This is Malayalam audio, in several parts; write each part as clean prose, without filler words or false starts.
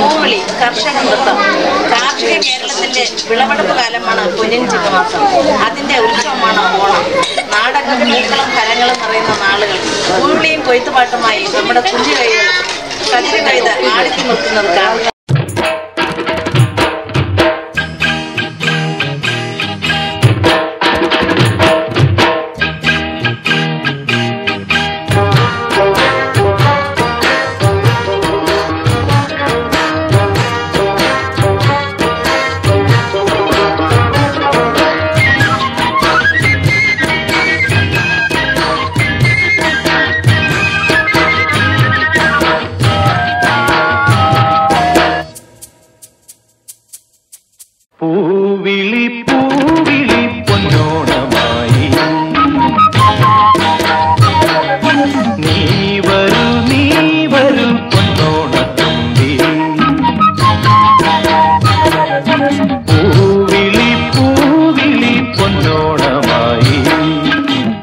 പൂവിളി കർഷക നൃത്തം. കാർഷിക കേരളത്തിന്റെ വിളവെടുപ്പ് കാലമാണ് പൊന്നിൻ ചിങ്ങമാസം. അതിന്റെ ഉത്സവമാണ് ഓണം. നാടകം, പൂക്കളും ഫലങ്ങളും നിറയുന്ന നാളുകൾ. പൂവിളിയും കൊയ്ത്തുപാട്ടുമായി നമ്മുടെ കുഞ്ഞു കൈകൾ കതിര് കൈത ആടിച്ചു നിർത്തുന്നത് കാണുക. പൂവിളി പൂവിളി പൊന്നോണമായി നീ വരൂ പൊന്നോണത്തുമ്പി. പൂവിളി പൂവിളി പൊന്നോണമായി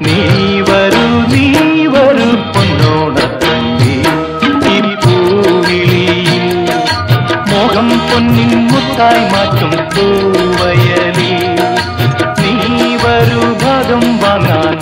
നീ വരൂ പൊന്നോണത്തുമ്പി. ഈ പൂവിളിയിൽ മോഹം പൊന്നിൻ മുത്തായി മാറ്റും പൂവയലി നീ വരൂ ഭാഗം വാങ്ങാൻ.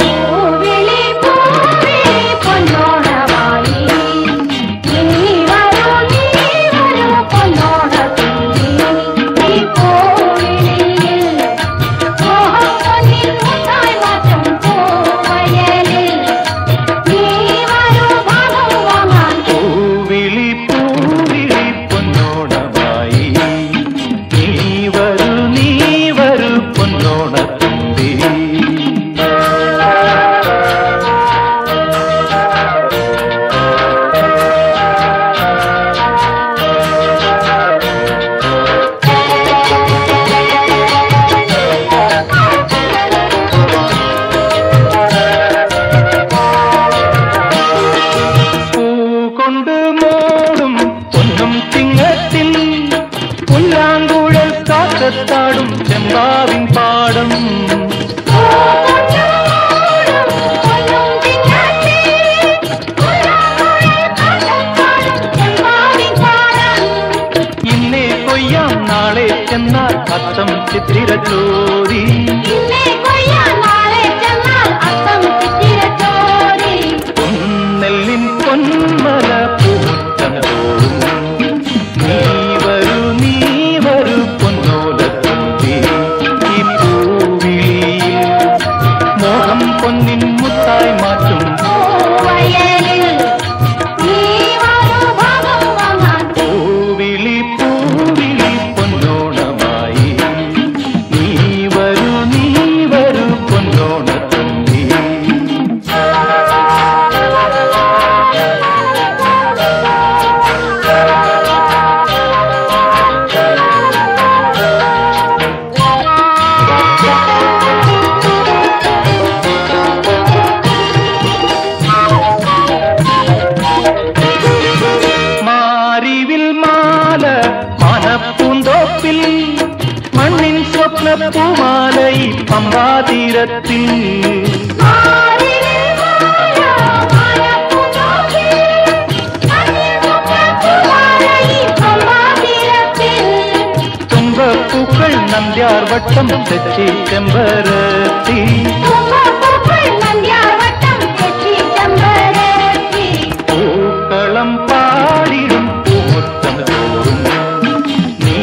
ും ചെമ്പാവിൻ പാടം ഇന്നേ കൊയ്യാം നാളെ ചെന്നാൽ അത്തം ചിത്തിര ചോരി. നെല്ലിൻ പൊന്മല പൂമുറ്റം തോറും നീ വരൂ പൊന്നോലത്തുമ്പി. ഈ പൂവിളിയിൽ മോഹം പൊന്നിൻ മുത്തായി മാറ്റും പൂവിളി പൂവിളി പൊന്നോണമായി നീ വരൂ പൊന്നോണത്തുമ്പി. മനപ്പൂന്തോപ്പിൽ മണ്ണിൻ സ്വപ്നപ്പൂമാലൈ പമ്പാതീരത്തിൽ തുമ്പപ്പൂക്കൾ നന്ദ്യാർവട്ടം തെച്ചി ചെമ്പരത്തി. പൂക്കളം പാടിടും പൂമുറ്റം തോറും നീ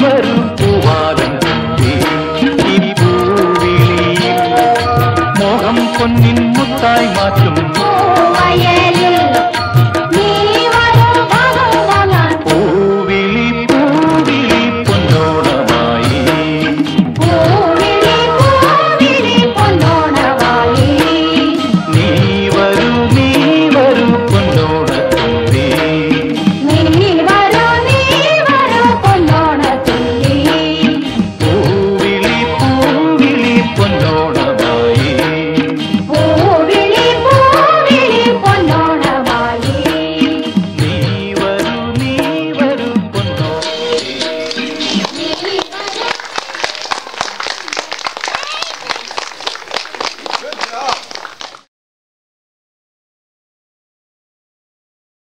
വരൂ പൂവാലം തുമ്പി. ഈ പൂവിളിയിൽ മോഹം പൊന്നിൻ മുത്തായി മാറ്റും